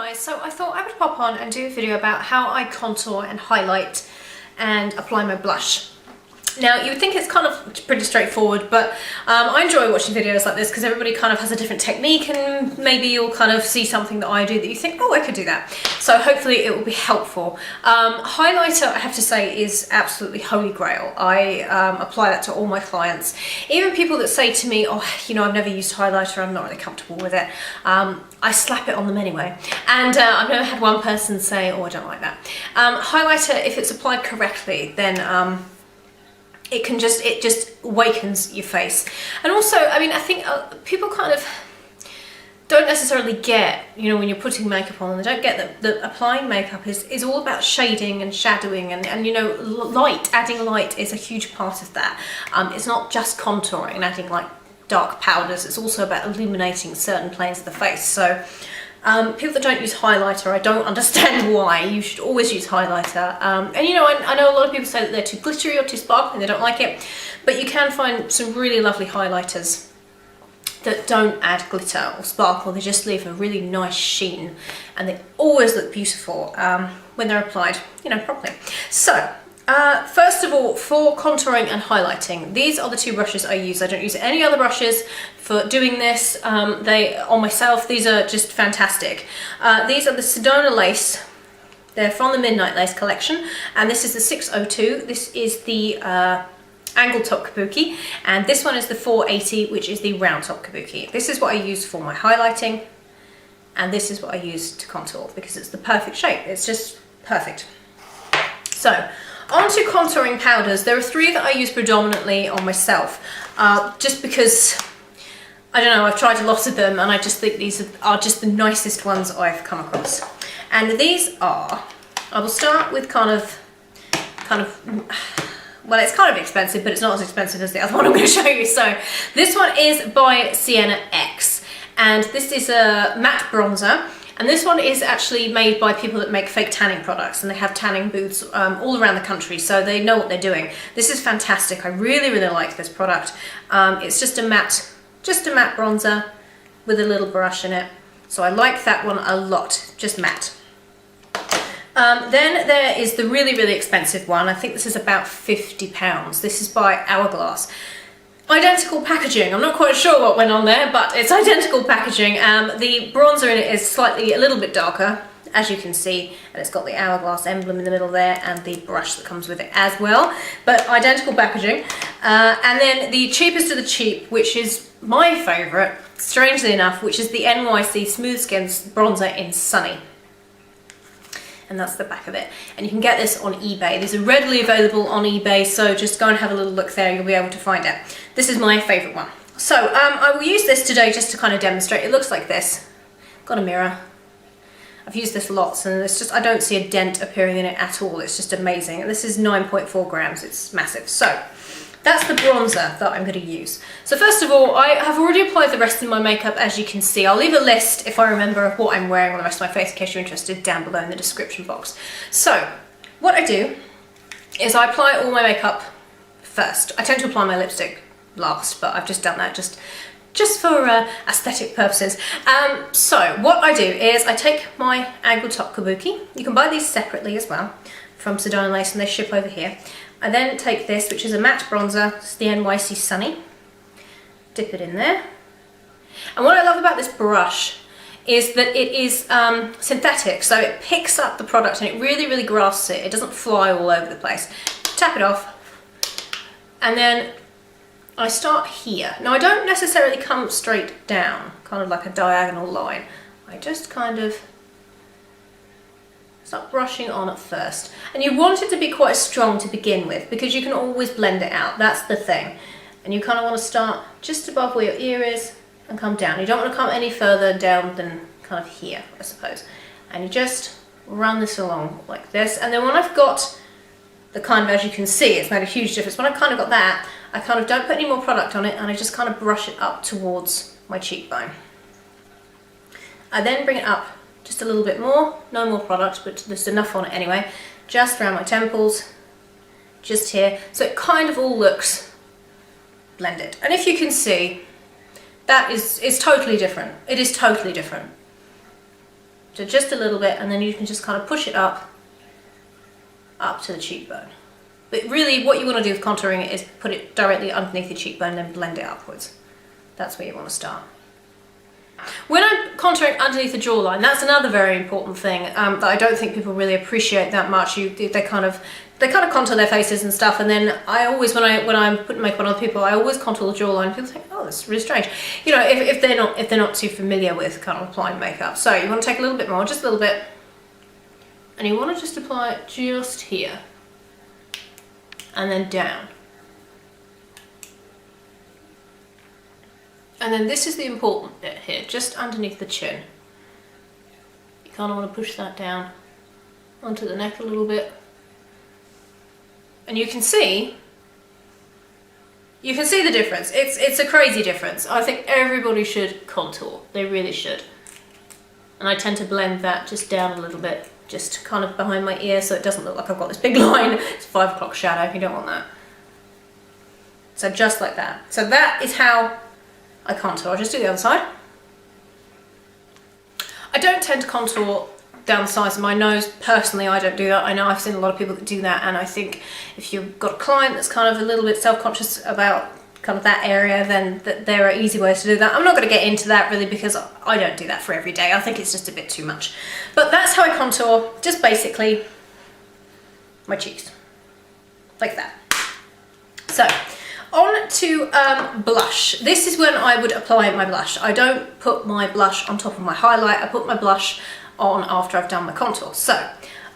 guys, so I thought I would pop on and do a video about how I contour and highlight and apply my blush. Now you would think it's kind of pretty straightforward, but I enjoy watching videos like this because everybody kind of has a different technique, and maybe you'll kind of see something that I do that you think, oh, I could do that. So hopefully it will be helpful. Highlighter, I have to say, is absolutely holy grail. I apply that to all my clients. Even people that say to me, oh, you know, I've never used highlighter, I'm not really comfortable with it. I slap it on them anyway. And I've never had one person say, oh, I don't like that. Highlighter, if it's applied correctly, then it just awakens your face. And also, I mean, I think people kind of don't necessarily get, you know, when you're putting makeup on, they don't get that applying makeup is all about shading and shadowing and you know, light, adding light is a huge part of that. It's not just contouring and adding like dark powders, it's also about illuminating certain planes of the face. So people that don't use highlighter, I don't understand why. You should always use highlighter. And you know, I know a lot of people say that they're too glittery or too sparkly, they don't like it, but you can find some really lovely highlighters that don't add glitter or sparkle. They just leave a really nice sheen, and they always look beautiful when they're applied, you know, properly. So first of all, for contouring and highlighting, these are the two brushes I use. I don't use any other brushes for doing this. On myself, these are just fantastic. These are the Sedona lace. They're from the Midnight Lace collection, and this is the 602. This is the angle top Kabuki, and this one is the 480, which is the round top Kabuki. This is what I use for my highlighting, and this is what I use to contour because it's the perfect shape. It's just perfect. So, on to contouring powders. There are three that I use predominantly on myself, just because, I don't know, I've tried a lot of them and I just think these are just the nicest ones I've come across. And these are, I will start with kind of, well, it's kind of expensive, but it's not as expensive as the other one I'm going to show you. So this one is by Sienna X, and this is a matte bronzer. And this one is actually made by people that make fake tanning products, and they have tanning booths all around the country, so they know what they're doing. This is fantastic. I really, really like this product. It's just a matte bronzer with a little brush in it. So I like that one a lot, just matte. Then there is the really, really expensive one. I think this is about £50. This is by Hourglass. Identical packaging. I'm not quite sure what went on there, but it's identical packaging. The bronzer in it is a little bit darker, as you can see, and it's got the Hourglass emblem in the middle there and the brush that comes with it as well, but identical packaging. And then the cheapest of the cheap, which is my favourite, strangely enough, which is the NYC Smooth Skin Bronzer in Sunny. And that's the back of it. And you can get this on eBay. These are readily available on eBay, so just go and have a little look there, you'll be able to find it. This is my favourite one. So I will use this today just to kind of demonstrate. It looks like this. Got a mirror. I've used this lots, and it's just, I don't see a dent appearing in it at all. It's just amazing. And this is 9.4 grams, it's massive. So that's the bronzer that I'm going to use. So first of all, I have already applied the rest of my makeup, as you can see. I'll leave a list, if I remember, of what I'm wearing on the rest of my face in case you're interested, down below in the description box. So what I do is I apply all my makeup first. I tend to apply my lipstick last, but I've just done that just for aesthetic purposes. So what I do is I take my angle top Kabuki. You can buy these separately as well from Sedona Lace, and they ship over here. I then take this, which is a matte bronzer, it's the NYC Sunny, dip it in there. And what I love about this brush is that it is synthetic, so it picks up the product and it really, really grasps it. It doesn't fly all over the place. Tap it off, and then I start here. Now I don't necessarily come straight down, kind of like a diagonal line. I just kind of start brushing on at first. And you want it to be quite strong to begin with, because you can always blend it out, that's the thing. And you kind of want to start just above where your ear is and come down. You don't want to come any further down than kind of here, I suppose. And you just run this along like this. And then when I've got the kind of, as you can see, it's made a huge difference. When I've kind of got that, I kind of don't put any more product on it, and I just kind of brush it up towards my cheekbone. I then bring it up just a little bit more, no more product, but there's enough on it anyway, just around my temples, just here, so it kind of all looks blended. And if you can see, that is totally different. It is totally different. So just a little bit, and then you can just kind of push it up to the cheekbone. But really what you want to do with contouring it is put it directly underneath the cheekbone and then blend it upwards. That's where you want to start. When I'm contouring underneath the jawline, that's another very important thing that I don't think people really appreciate that much. They kind of contour their faces and stuff, and then I always, when I'm putting makeup on other people, I always contour the jawline. People think, oh, this is really strange. You know, if they're not too familiar with kind of applying makeup. So you want to take a little bit more, just a little bit, and you want to just apply it just here, and then down. And then this is the important bit here, just underneath the chin. You kind of want to push that down onto the neck a little bit. And you can see the difference. It's a crazy difference. I think everybody should contour. They really should. And I tend to blend that just down a little bit, just kind of behind my ear, so it doesn't look like I've got this big line. It's 5 o'clock shadow, you don't want that. So just like that. So that is how I contour. I'll just do the other side. I don't tend to contour down the sides of my nose. Personally, I don't do that. I know I've seen a lot of people that do that, and I think if you've got a client that's kind of a little bit self-conscious about kind of that area, then there are easy ways to do that. I'm not going to get into that really because I don't do that for every day. I think it's just a bit too much. But that's how I contour, just basically my cheeks, like that. So on to blush. This is when I would apply my blush. I don't put my blush on top of my highlight. I put my blush on after I've done my contour. So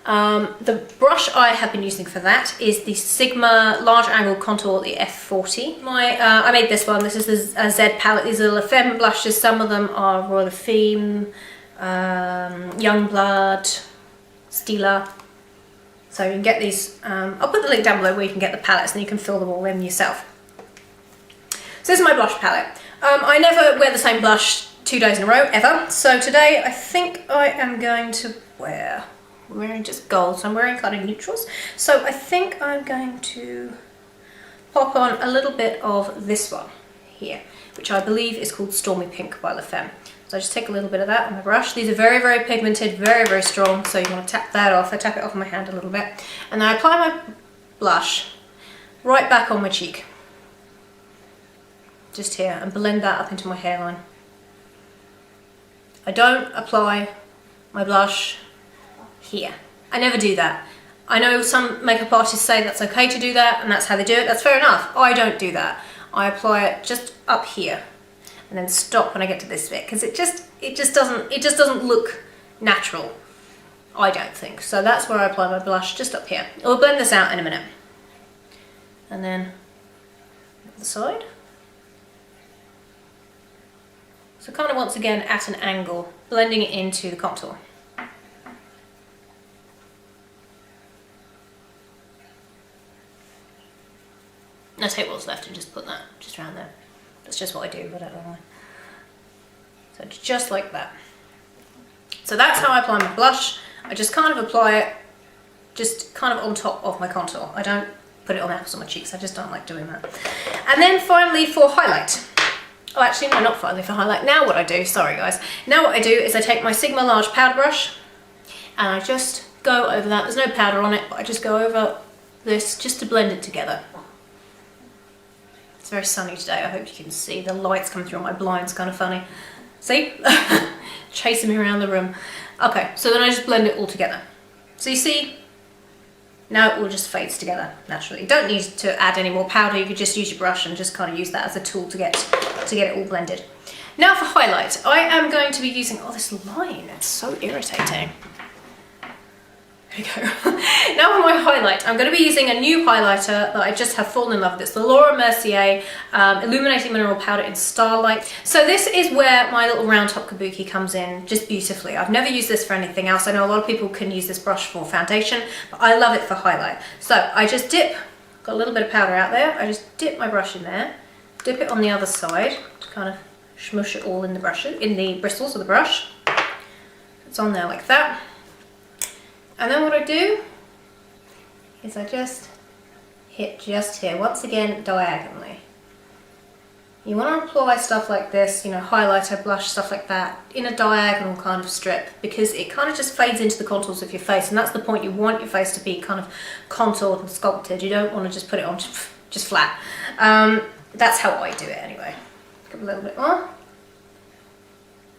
the brush I have been using for that is the Sigma Large Angle Contour, the F40. I made this one. This is a Z palette. These are the Femme blushes. Some of them are Royal Femme, Youngblood, Stila. So you can get these. I'll put the link down below where you can get the palettes and you can fill them all in yourself. So this is my blush palette. I never wear the same blush 2 days in a row, ever. So today I think I am going to wear, I'm wearing just gold, so I'm wearing kind of neutrals. So I think I'm going to pop on a little bit of this one here, which I believe is called Stormy Pink by Femme. So I just take a little bit of that on my brush. These are very, very pigmented, very, very strong, so you want to tap that off. I tap it off my hand a little bit. And then I apply my blush right back on my cheek. Just here, and blend that up into my hairline. I don't apply my blush here. I never do that. I know some makeup artists say that's okay to do that and that's how they do it. That's fair enough. I don't do that. I apply it just up here and then stop when I get to this bit because it just doesn't look natural. I don't think. So that's where I apply my blush, just up here. I'll blend this out in a minute. And then the side. So kind of once again at an angle, blending it into the contour. Now take what's left and just put that just around there. That's just what I do, but I don't know why. So just like that. So that's how I apply my blush. I just kind of apply it just kind of on top of my contour. I don't put it on the apples on my cheeks, I just don't like doing that. And then finally for highlight. Oh, actually, no, not finally for highlight. Now what I do, sorry guys. Now what I do is I take my Sigma Large powder brush and I just go over that. There's no powder on it, but I just go over this just to blend it together. It's very sunny today. I hope you can see. The light's coming through on my blinds, kind of funny. See? Chasing me around the room. Okay, so then I just blend it all together. So you see, now it all just fades together naturally. You don't need to add any more powder. You could just use your brush and just kind of use that as a tool to get it all blended. Now for highlight, I am going to be using, oh, this line, it's so irritating. There you go. Now for my highlight, I'm going to be using a new highlighter that I just have fallen in love with. It's the Mercier Illuminating Mineral Powder in Starlight. So this is where my little round top Kabuki comes in just beautifully. I've never used this for anything else. I know a lot of people can use this brush for foundation, but I love it for highlight. So I just dip, got a little bit of powder out there, I just dip my brush in there, dip it on the other side to kind of smush it all in the bristles of the brush. It's on there like that. And then what I do is I just hit just here, once again diagonally. You want to apply stuff like this, you know, highlighter, blush, stuff like that, in a diagonal kind of strip, because it kind of just fades into the contours of your face, and that's the point. You want your face to be kind of contoured and sculpted. You don't want to just put it on just flat. That's how I do it anyway. Give a little bit more.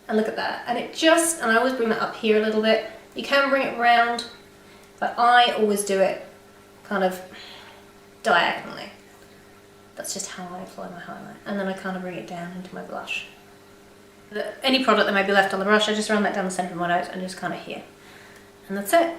And look at that. And it just, and I always bring that up here a little bit. You can bring it round, but I always do it kind of diagonally. That's just how I apply my highlight. And then I kind of bring it down into my blush. Any product that may be left on the brush, I just run that down the centre of my nose and just kind of here. And that's it.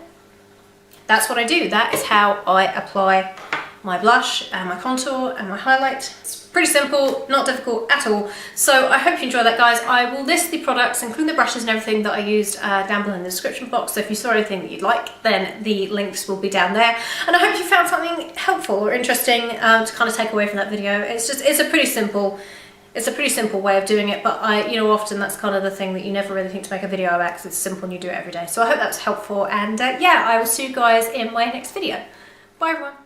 That's what I do. That is how I apply my blush and my contour and my highlight. It's pretty simple, not difficult at all. So I hope you enjoy that, guys. I will list the products, including the brushes and everything that I used down below in the description box. So if you saw anything that you'd like, then the links will be down there. And I hope you found something helpful or interesting to kind of take away from that video. It's a pretty simple way of doing it, but often that's kind of the thing that you never really think to make a video about, because it's simple and you do it every day. So I hope that's helpful, and yeah, I will see you guys in my next video. Bye everyone.